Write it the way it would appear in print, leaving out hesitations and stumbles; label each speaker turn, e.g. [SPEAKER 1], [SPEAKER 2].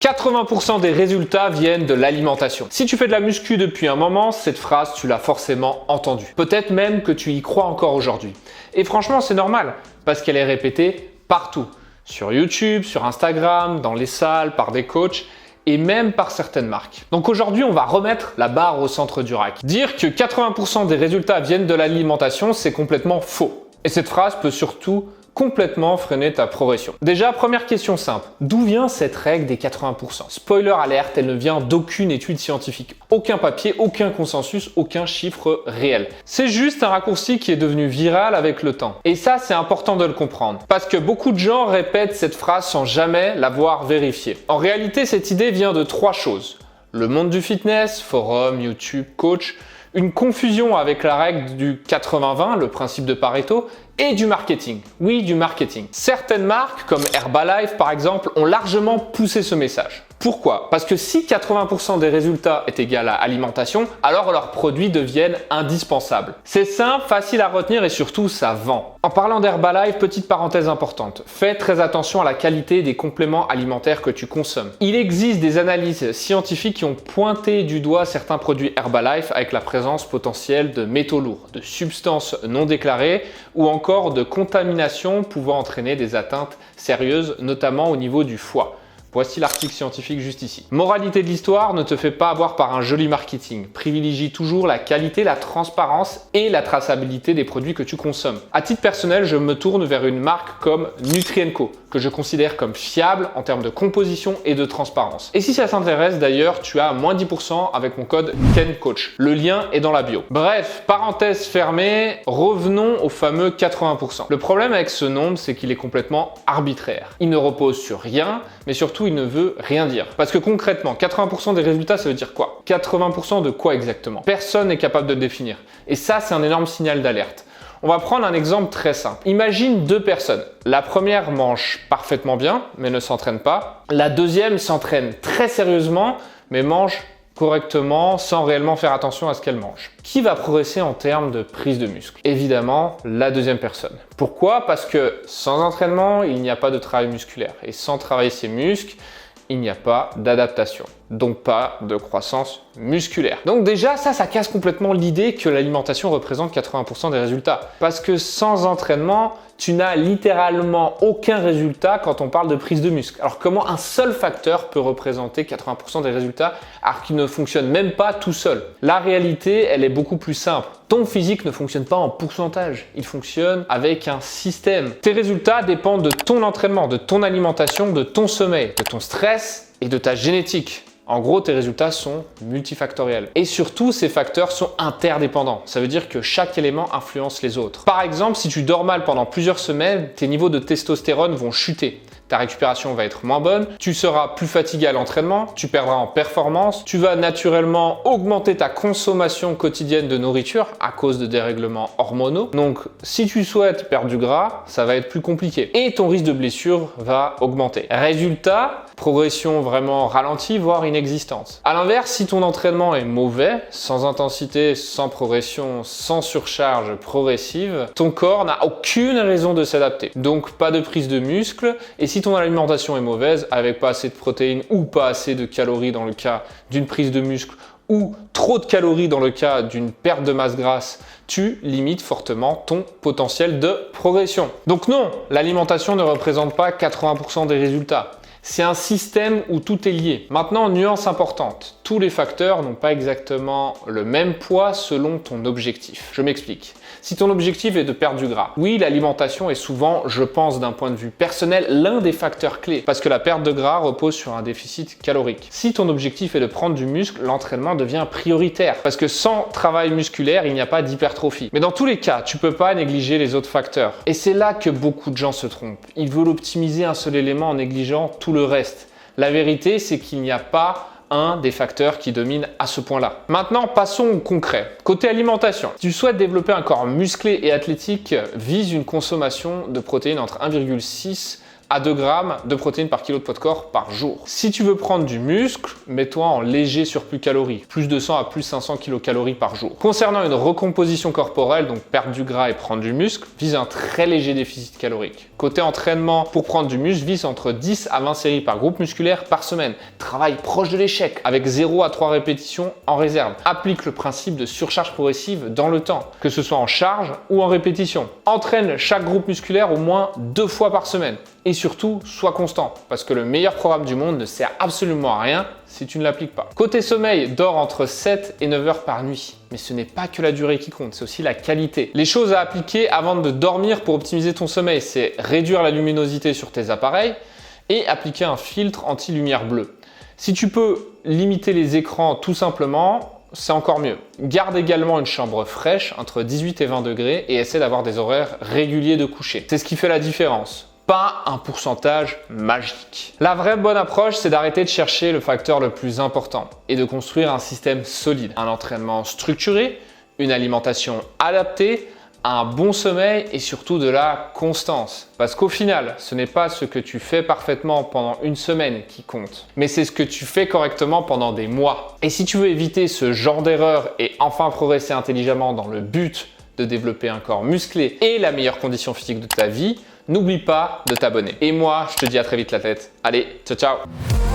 [SPEAKER 1] 80% des résultats viennent de l'alimentation. Si tu fais de la muscu depuis un moment, cette phrase, tu l'as forcément entendue. Peut-être même que tu y crois encore aujourd'hui. Et franchement, c'est normal, parce qu'elle est répétée partout. Sur YouTube, sur Instagram, dans les salles, par des coachs et même par certaines marques. Donc aujourd'hui, on va remettre la barre au centre du rack. Dire que 80% des résultats viennent de l'alimentation, c'est complètement faux. Et cette phrase peut surtout complètement freiner ta progression. Déjà, première question simple. D'où vient cette règle des 80%? Spoiler alerte, elle ne vient d'aucune étude scientifique. Aucun papier, aucun consensus, aucun chiffre réel. C'est juste un raccourci qui est devenu viral avec le temps. Et ça, c'est important de le comprendre. Parce que beaucoup de gens répètent cette phrase sans jamais l'avoir vérifiée. En réalité, cette idée vient de trois choses. Le monde du fitness, forum, YouTube, coach, une confusion avec la règle du 80-20, le principe de Pareto, et du marketing. Oui, du marketing. Certaines marques, comme Herbalife par exemple, ont largement poussé ce message. Pourquoi? Parce que si 80% des résultats est égal à alimentation, alors leurs produits deviennent indispensables. C'est simple, facile à retenir et surtout ça vend. En parlant d'Herbalife, petite parenthèse importante, fais très attention à la qualité des compléments alimentaires que tu consommes. Il existe des analyses scientifiques qui ont pointé du doigt certains produits Herbalife avec la présence potentielle de métaux lourds, de substances non déclarées ou encore de contamination pouvant entraîner des atteintes sérieuses, notamment au niveau du foie. Voici l'article scientifique juste ici. Moralité de l'histoire, ne te fais pas avoir par un joli marketing. Privilégie toujours la qualité, la transparence et la traçabilité des produits que tu consommes. À titre personnel, je me tourne vers une marque comme Nutrien-Co, que je considère comme fiable en termes de composition et de transparence. Et si ça t'intéresse d'ailleurs, tu as moins 10% avec mon code KenCoach. Le lien est dans la bio. Bref, parenthèse fermée, revenons au fameux 80%. Le problème avec ce nombre, c'est qu'il est complètement arbitraire. Il ne repose sur rien, mais surtout il ne veut rien dire. Parce que concrètement, 80% des résultats, ça veut dire quoi? 80% de quoi exactement? Personne n'est capable de le définir. Et ça, c'est un énorme signal d'alerte. On va prendre un exemple très simple. Imagine deux personnes. La première mange parfaitement bien, mais ne s'entraîne pas. La deuxième s'entraîne très sérieusement, mais mange correctement sans réellement faire attention à ce qu'elle mange. Qui va progresser en termes de prise de muscle? Évidemment, la deuxième personne. Pourquoi? Parce que sans entraînement, il n'y a pas de travail musculaire. Et sans travailler ses muscles, il n'y a pas d'adaptation, donc pas de croissance musculaire. Donc déjà, ça casse complètement l'idée que l'alimentation représente 80% des résultats. Parce que sans entraînement, tu n'as littéralement aucun résultat quand on parle de prise de muscle. Alors comment un seul facteur peut représenter 80% des résultats alors qu'il ne fonctionne même pas tout seul? La réalité, elle est beaucoup plus simple. Ton physique ne fonctionne pas en pourcentage, il fonctionne avec un système. Tes résultats dépendent de ton entraînement, de ton alimentation, de ton sommeil, de ton stress et de ta génétique. En gros, tes résultats sont multifactoriels. Et surtout, ces facteurs sont interdépendants. Ça veut dire que chaque élément influence les autres. Par exemple, si tu dors mal pendant plusieurs semaines, tes niveaux de testostérone vont chuter. Ta récupération va être moins bonne, tu seras plus fatigué à l'entraînement, tu perdras en performance, tu vas naturellement augmenter ta consommation quotidienne de nourriture à cause de dérèglements hormonaux. Donc, si tu souhaites perdre du gras, ça va être plus compliqué et ton risque de blessure va augmenter. Résultat, progression vraiment ralentie, voire inexistante. À l'inverse, si ton entraînement est mauvais, sans intensité, sans progression, sans surcharge progressive, ton corps n'a aucune raison de s'adapter. Donc, pas de prise de muscle. Et si ton alimentation est mauvaise, avec pas assez de protéines ou pas assez de calories dans le cas d'une prise de muscle ou trop de calories dans le cas d'une perte de masse grasse, tu limites fortement ton potentiel de progression. Donc non, l'alimentation ne représente pas 80% des résultats. C'est un système où tout est lié. Maintenant, nuance importante, tous les facteurs n'ont pas exactement le même poids selon ton objectif. Je m'explique. Si ton objectif est de perdre du gras, oui, l'alimentation est souvent, je pense d'un point de vue personnel, l'un des facteurs clés parce que la perte de gras repose sur un déficit calorique. Si ton objectif est de prendre du muscle, l'entraînement devient prioritaire parce que sans travail musculaire, il n'y a pas d'hypertrophie. Mais dans tous les cas, tu peux pas négliger les autres facteurs. Et c'est là que beaucoup de gens se trompent. Ils veulent optimiser un seul élément en négligeant tout le reste. La vérité, c'est qu'il n'y a pas un des facteurs qui domine à ce point-là. Maintenant, passons au concret. Côté alimentation, si tu souhaites développer un corps musclé et athlétique, vise une consommation de protéines entre 1,6 à 2 grammes de protéines par kilo de poids de corps par jour. Si tu veux prendre du muscle, mets-toi en léger surplus calorique, plus 200 à plus 500 kilocalories par jour. Concernant une recomposition corporelle, donc perdre du gras et prendre du muscle, vise un très léger déficit calorique. Côté entraînement, pour prendre du muscle, vise entre 10 à 20 séries par groupe musculaire par semaine. Travaille proche de l'échec, avec 0 à 3 répétitions en réserve. Applique le principe de surcharge progressive dans le temps, que ce soit en charge ou en répétition. Entraîne chaque groupe musculaire au moins 2 fois par semaine. Et surtout, sois constant, parce que le meilleur programme du monde ne sert absolument à rien si tu ne l'appliques pas. Côté sommeil, dors entre 7 et 9 heures par nuit. Mais ce n'est pas que la durée qui compte, c'est aussi la qualité. Les choses à appliquer avant de dormir pour optimiser ton sommeil, c'est réduire la luminosité sur tes appareils et appliquer un filtre anti-lumière bleue. Si tu peux limiter les écrans tout simplement, c'est encore mieux. Garde également une chambre fraîche entre 18 et 20 degrés et essaie d'avoir des horaires réguliers de coucher. C'est ce qui fait la différence. Pas un pourcentage magique. La vraie bonne approche, c'est d'arrêter de chercher le facteur le plus important et de construire un système solide. Un entraînement structuré, une alimentation adaptée, un bon sommeil et surtout de la constance. Parce qu'au final, ce n'est pas ce que tu fais parfaitement pendant une semaine qui compte, mais c'est ce que tu fais correctement pendant des mois. Et si tu veux éviter ce genre d'erreur et enfin progresser intelligemment dans le but de développer un corps musclé et la meilleure condition physique de ta vie, n'oublie pas de t'abonner. Et moi, je te dis à très vite l'athlète. Allez, ciao ciao!